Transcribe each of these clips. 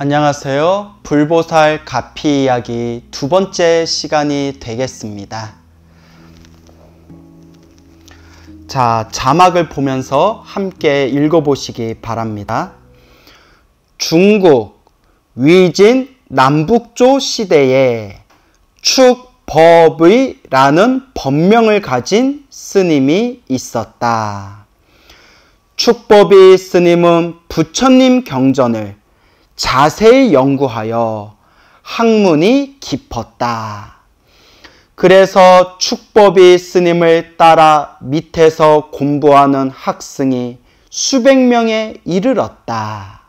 안녕하세요. 불보살 가피 이야기 두 번째 시간이 되겠습니다. 자, 자막을 보면서 함께 읽어보시기 바랍니다. 중국 위진 남북조 시대에 축법의라는 법명을 가진 스님이 있었다. 축법의 스님은 부처님 경전을 자세히 연구하여 학문이 깊었다. 그래서 축법의 스님을 따라 밑에서 공부하는 학생이 수백 명에 이르렀다.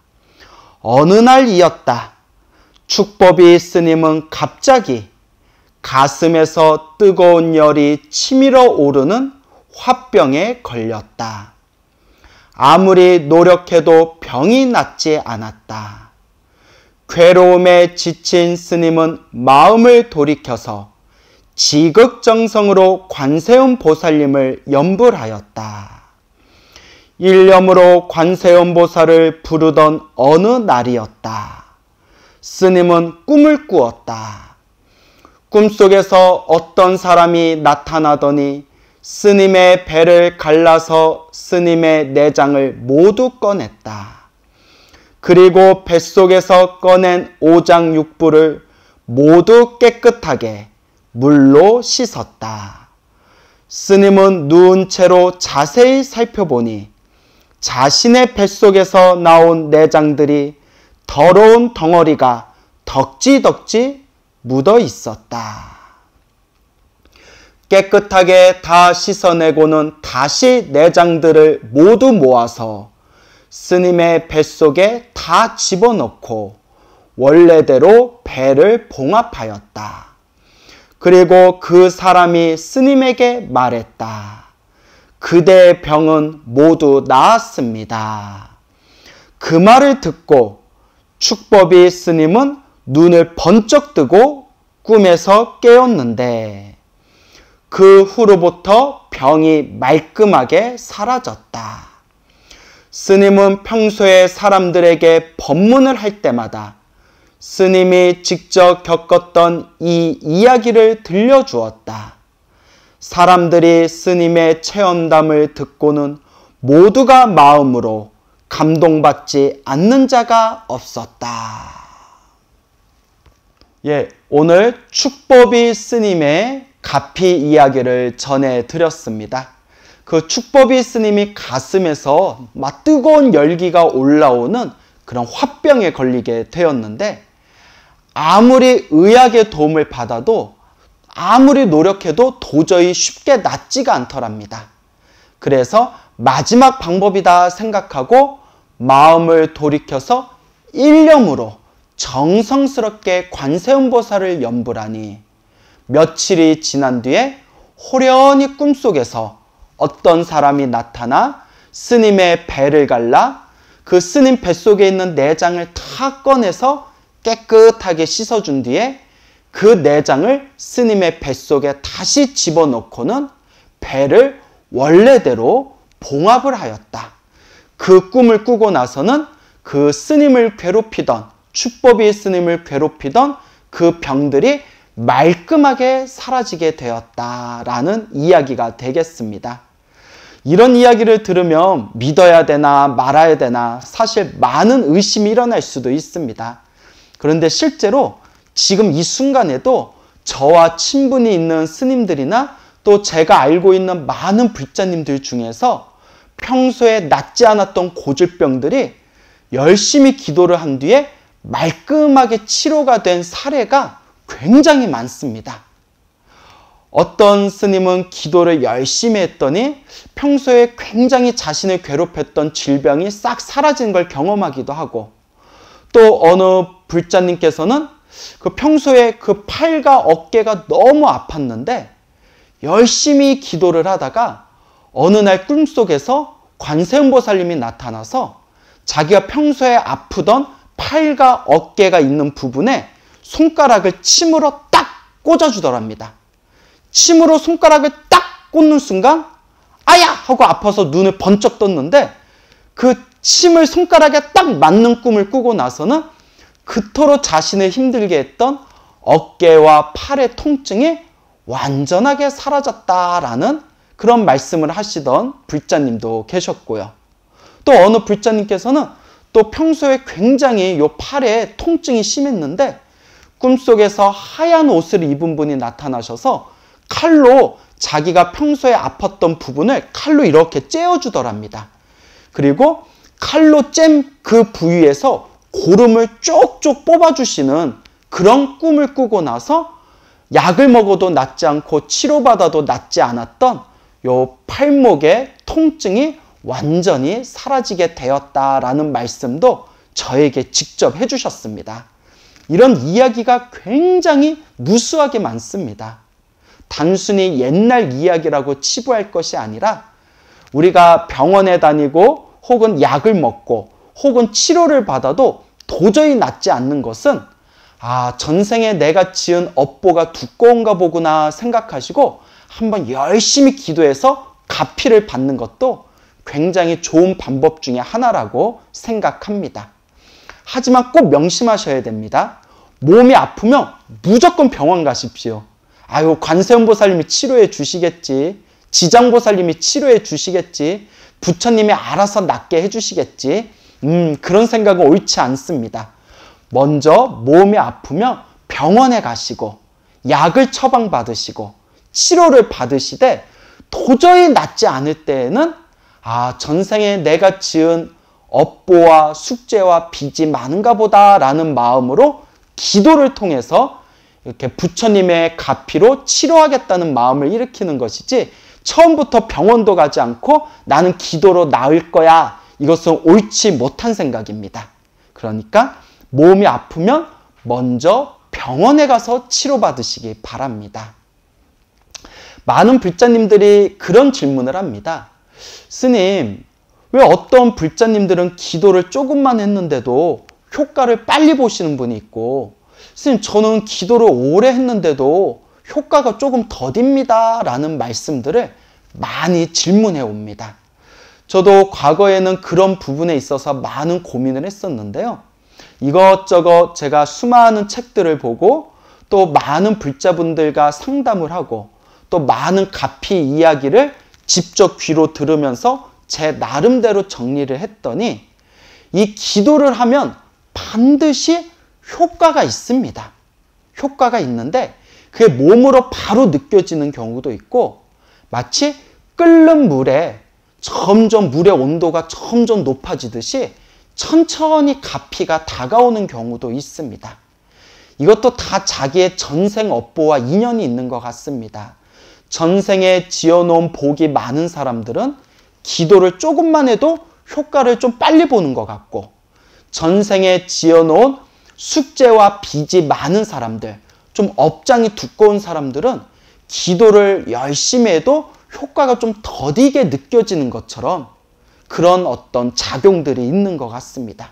어느 날이었다. 축법의 스님은 갑자기 가슴에서 뜨거운 열이 치밀어 오르는 화병에 걸렸다. 아무리 노력해도 병이 낫지 않았다. 괴로움에 지친 스님은 마음을 돌이켜서 지극정성으로 관세음 보살님을 염불하였다. 일념으로 관세음 보살을 부르던 어느 날이었다. 스님은 꿈을 꾸었다. 꿈속에서 어떤 사람이 나타나더니 스님의 배를 갈라서 스님의 내장을 모두 꺼냈다. 그리고 뱃속에서 꺼낸 오장육부를 모두 깨끗하게 물로 씻었다. 스님은 누운 채로 자세히 살펴보니 자신의 뱃속에서 나온 내장들이 더러운 덩어리가 덕지덕지 묻어 있었다. 깨끗하게 다 씻어내고는 다시 내장들을 모두 모아서 스님의 뱃속에 다 집어넣고 원래대로 배를 봉합하였다. 그리고 그 사람이 스님에게 말했다. 그대의 병은 모두 나았습니다. 그 말을 듣고 축법의 스님은 눈을 번쩍 뜨고 꿈에서 깨었는데 그 후로부터 병이 말끔하게 사라졌다. 스님은 평소에 사람들에게 법문을 할 때마다 스님이 직접 겪었던 이 이야기를 들려주었다. 사람들이 스님의 체험담을 듣고는 모두가 마음으로 감동받지 않는 자가 없었다. 오늘 축법의 스님의 가피 이야기를 전해드렸습니다. 그 축법의 스님이 가슴에서 막 뜨거운 열기가 올라오는 그런 화병에 걸리게 되었는데 아무리 의학의 도움을 받아도 아무리 노력해도 도저히 쉽게 낫지가 않더랍니다. 그래서 마지막 방법이다 생각하고 마음을 돌이켜서 일념으로 정성스럽게 관세음보살을 염불하니 며칠이 지난 뒤에 호련히 꿈속에서 어떤 사람이 나타나 스님의 배를 갈라 그 스님 뱃속에 있는 내장을 다 꺼내서 깨끗하게 씻어준 뒤에 그 내장을 스님의 뱃속에 다시 집어넣고는 배를 원래대로 봉합을 하였다. 그 꿈을 꾸고 나서는 그 스님을 괴롭히던 축법의 스님을 괴롭히던 그 병들이 말끔하게 사라지게 되었다라는 이야기가 되겠습니다. 이런 이야기를 들으면 믿어야 되나 말아야 되나 사실 많은 의심이 일어날 수도 있습니다. 그런데 실제로 지금 이 순간에도 저와 친분이 있는 스님들이나 또 제가 알고 있는 많은 불자님들 중에서 평소에 낫지 않았던 고질병들이 열심히 기도를 한 뒤에 말끔하게 치료가 된 사례가 굉장히 많습니다. 어떤 스님은 기도를 열심히 했더니 평소에 굉장히 자신을 괴롭혔던 질병이 싹 사라진 걸 경험하기도 하고 또 어느 불자님께서는 그 평소에 그 팔과 어깨가 너무 아팠는데 열심히 기도를 하다가 어느 날 꿈속에서 관세음보살님이 나타나서 자기가 평소에 아프던 팔과 어깨가 있는 부분에 손가락을 침으로 딱 꽂아주더랍니다. 침으로 손가락을 딱 꽂는 순간 아야! 하고 아파서 눈을 번쩍 떴는데 그 침을 손가락에 딱 맞는 꿈을 꾸고 나서는 그토록 자신을 힘들게 했던 어깨와 팔의 통증이 완전하게 사라졌다라는 그런 말씀을 하시던 불자님도 계셨고요. 또 어느 불자님께서는 또 평소에 굉장히 요 팔에 통증이 심했는데 꿈속에서 하얀 옷을 입은 분이 나타나셔서 칼로 자기가 평소에 아팠던 부분을 칼로 이렇게 째어주더랍니다. 그리고 칼로 잼 그 부위에서 고름을 쪽쪽 뽑아주시는 그런 꿈을 꾸고 나서 약을 먹어도 낫지 않고 치료받아도 낫지 않았던 요 팔목의 통증이 완전히 사라지게 되었다라는 말씀도 저에게 직접 해주셨습니다. 이런 이야기가 굉장히 무수하게 많습니다. 단순히 옛날 이야기라고 치부할 것이 아니라 우리가 병원에 다니고 혹은 약을 먹고 혹은 치료를 받아도 도저히 낫지 않는 것은 전생에 내가 지은 업보가 두꺼운가 보구나 생각하시고 한번 열심히 기도해서 가피를 받는 것도 굉장히 좋은 방법 중에 하나라고 생각합니다. 하지만 꼭 명심하셔야 됩니다. 몸이 아프면 무조건 병원 가십시오. 관세음보살님이 치료해 주시겠지. 지장보살님이 치료해 주시겠지. 부처님이 알아서 낫게 해주시겠지. 그런 생각은 옳지 않습니다. 먼저 몸이 아프면 병원에 가시고 약을 처방받으시고 치료를 받으시되 도저히 낫지 않을 때에는 전생에 내가 지은 업보와 숙제와 빚이 많은가 보다라는 마음으로 기도를 통해서 이렇게 부처님의 가피로 치료하겠다는 마음을 일으키는 것이지 처음부터 병원도 가지 않고 나는 기도로 나을 거야. 이것은 옳지 못한 생각입니다. 그러니까 몸이 아프면 먼저 병원에 가서 치료받으시기 바랍니다. 많은 불자님들이 그런 질문을 합니다. 스님, 왜 어떤 불자님들은 기도를 조금만 했는데도 효과를 빨리 보시는 분이 있고 스님 저는 기도를 오래 했는데도 효과가 조금 더딥니다 라는 말씀들을 많이 질문해 옵니다. 저도 과거에는 그런 부분에 있어서 많은 고민을 했었는데요. 이것저것 제가 수많은 책들을 보고 또 많은 불자분들과 상담을 하고 또 많은 가피 이야기를 직접 귀로 들으면서 제 나름대로 정리를 했더니 이 기도를 하면 반드시 효과가 있습니다. 효과가 있는데 그게 몸으로 바로 느껴지는 경우도 있고 마치 끓는 물에 점점 물의 온도가 점점 높아지듯이 천천히 가피가 다가오는 경우도 있습니다. 이것도 다 자기의 전생 업보와 인연이 있는 것 같습니다. 전생에 지어놓은 복이 많은 사람들은 기도를 조금만 해도 효과를 좀 빨리 보는 것 같고 전생에 지어놓은 숙제와 빚이 많은 사람들, 좀 업장이 두꺼운 사람들은 기도를 열심히 해도 효과가 좀 더디게 느껴지는 것처럼 그런 어떤 작용들이 있는 것 같습니다.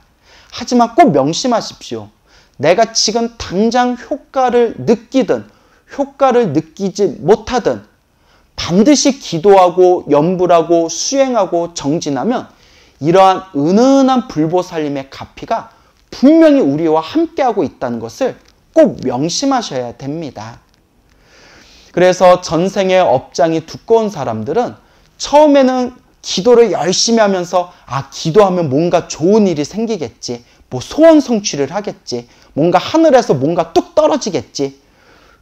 하지만 꼭 명심하십시오. 내가 지금 당장 효과를 느끼든 효과를 느끼지 못하든 반드시 기도하고 염불하고 수행하고 정진하면 이러한 은은한 불보살님의 가피가 분명히 우리와 함께하고 있다는 것을 꼭 명심하셔야 됩니다. 그래서 전생의 업장이 두꺼운 사람들은 처음에는 기도를 열심히 하면서 기도하면 뭔가 좋은 일이 생기겠지, 뭐 소원 성취를 하겠지, 뭔가 하늘에서 뭔가 뚝 떨어지겠지,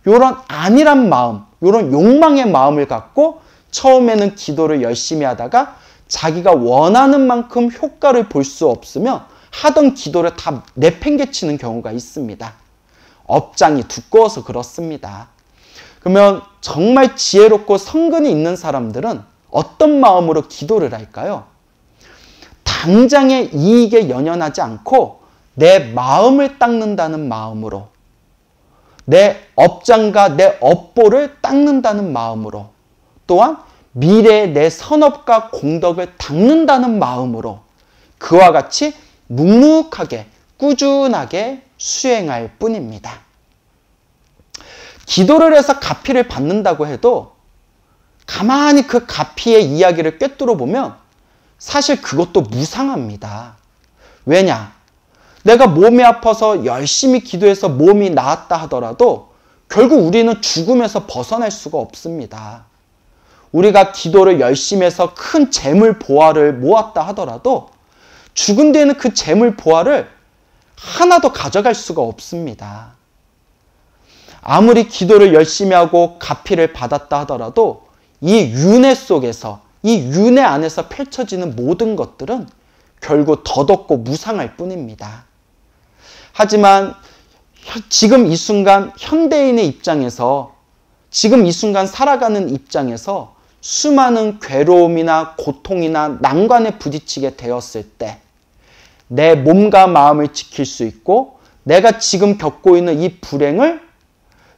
이런 안일한 마음, 이런 욕망의 마음을 갖고 처음에는 기도를 열심히 하다가 자기가 원하는 만큼 효과를 볼 수 없으면 하던 기도를 다 내팽개치는 경우가 있습니다. 업장이 두꺼워서 그렇습니다. 그러면 정말 지혜롭고 성근이 있는 사람들은 어떤 마음으로 기도를 할까요? 당장의 이익에 연연하지 않고 내 마음을 닦는다는 마음으로, 내 업장과 내 업보를 닦는다는 마음으로, 또한 미래의 내 선업과 공덕을 닦는다는 마음으로 그와 같이 묵묵하게 꾸준하게 수행할 뿐입니다. 기도를 해서 가피를 받는다고 해도 가만히 그 가피의 이야기를 꿰뚫어 보면 사실 그것도 무상합니다. 왜냐? 내가 몸이 아파서 열심히 기도해서 몸이 나았다 하더라도 결국 우리는 죽음에서 벗어날 수가 없습니다. 우리가 기도를 열심히 해서 큰 재물 보화를 모았다 하더라도 죽은 뒤에는 그 재물 보화를 하나도 가져갈 수가 없습니다. 아무리 기도를 열심히 하고 가피를 받았다 하더라도 이 윤회 속에서, 이 윤회 안에서 펼쳐지는 모든 것들은 결국 덧없고 무상할 뿐입니다. 하지만 지금 이 순간 현대인의 입장에서, 지금 이 순간 살아가는 입장에서 수많은 괴로움이나 고통이나 난관에 부딪히게 되었을 때 내 몸과 마음을 지킬 수 있고 내가 지금 겪고 있는 이 불행을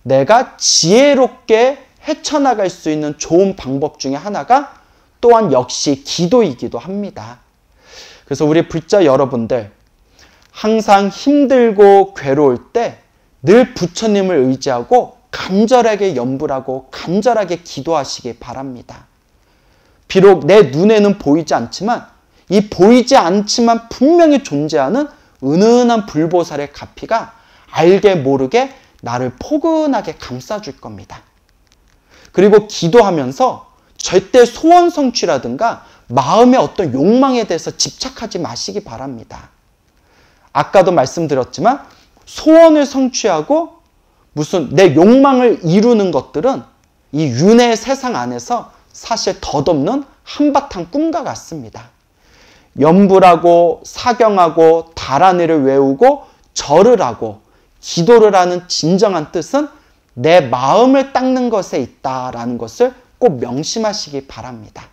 내가 지혜롭게 헤쳐나갈 수 있는 좋은 방법 중에 하나가 또한 역시 기도이기도 합니다. 그래서 우리 불자 여러분들, 항상 힘들고 괴로울 때 늘 부처님을 의지하고 간절하게 염불하고 간절하게 기도하시기 바랍니다. 비록 내 눈에는 보이지 않지만 이 보이지 않지만 분명히 존재하는 은은한 불보살의 가피가 알게 모르게 나를 포근하게 감싸줄 겁니다. 그리고 기도하면서 절대 소원 성취라든가 마음의 어떤 욕망에 대해서 집착하지 마시기 바랍니다. 아까도 말씀드렸지만 소원을 성취하고 무슨 내 욕망을 이루는 것들은 이 윤회의 세상 안에서 사실 덧없는 한바탕 꿈과 같습니다. 염불하고 사경하고 다란이를 외우고 절을 하고 기도를 하는 진정한 뜻은 내 마음을 닦는 것에 있다라는 것을 꼭 명심하시기 바랍니다.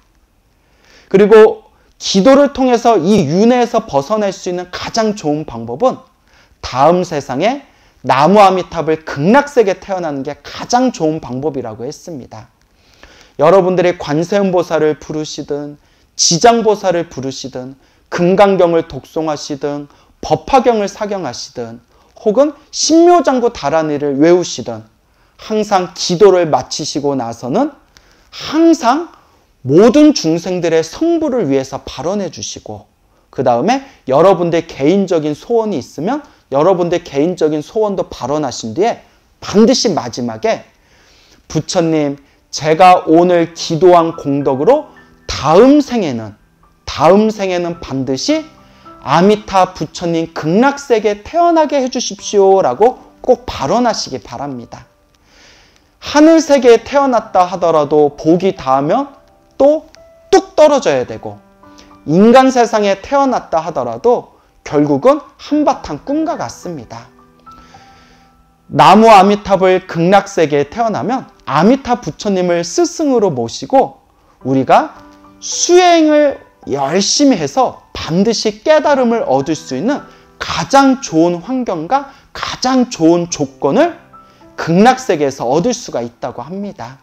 그리고 기도를 통해서 이 윤회에서 벗어날 수 있는 가장 좋은 방법은 다음 세상에 나무아미탑을 극락세계 태어나는 게 가장 좋은 방법이라고 했습니다. 여러분들이 관세음보살을 부르시든 지장보살을 부르시든 금강경을 독송하시든 법화경을 사경하시든 혹은 신묘장구 다란이를 외우시든 항상 기도를 마치시고 나서는 항상 모든 중생들의 성부를 위해서 발언해 주시고 그 다음에 여러분들 개인적인 소원이 있으면 여러분들 개인적인 소원도 발언하신 뒤에 반드시 마지막에 부처님, 제가 오늘 기도한 공덕으로 다음 생에는 반드시 아미타 부처님 극락세계에 태어나게 해주십시오 라고 꼭 발언하시기 바랍니다. 하늘세계에 태어났다 하더라도 복이 닿으면 또 뚝 떨어져야 되고 인간 세상에 태어났다 하더라도 결국은 한바탕 꿈과 같습니다. 나무 아미탑을 극락세계에 태어나면 아미타 부처님을 스승으로 모시고 우리가 수행을 열심히 해서 반드시 깨달음을 얻을 수 있는 가장 좋은 환경과 가장 좋은 조건을 극락세계에서 얻을 수가 있다고 합니다.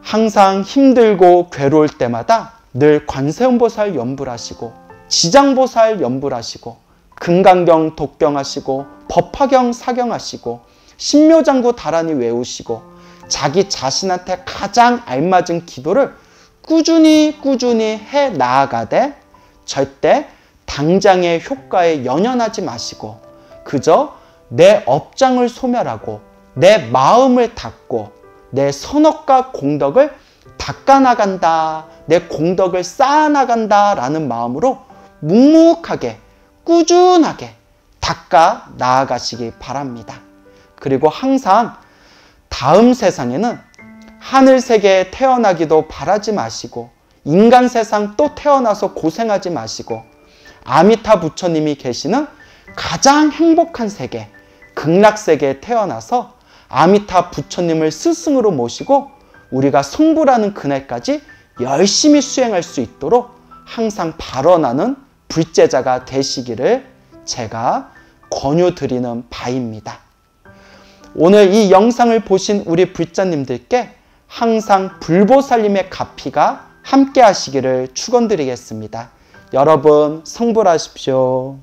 항상 힘들고 괴로울 때마다 늘 관세음보살 염불하시고 지장보살 염불하시고 금강경 독경하시고 법화경 사경하시고 신묘장구 다란이 외우시고 자기 자신한테 가장 알맞은 기도를 꾸준히 해 나아가되 절대 당장의 효과에 연연하지 마시고 그저 내 업장을 소멸하고 내 마음을 닦고 내 선업과 공덕을 닦아나간다, 내 공덕을 쌓아나간다 라는 마음으로 묵묵하게 꾸준하게 닦아 나아가시기 바랍니다. 그리고 항상 다음 세상에는 하늘세계에 태어나기도 바라지 마시고 인간 세상 또 태어나서 고생하지 마시고 아미타 부처님이 계시는 가장 행복한 세계, 극락세계에 태어나서 아미타 부처님을 스승으로 모시고 우리가 성불하는 그날까지 열심히 수행할 수 있도록 항상 발언하는 불제자가 되시기를 제가 권유드리는 바입니다. 오늘 이 영상을 보신 우리 불자님들께 항상 불보살님의 가피가 함께 하시기를 축원드리겠습니다. 여러분 성불하십시오.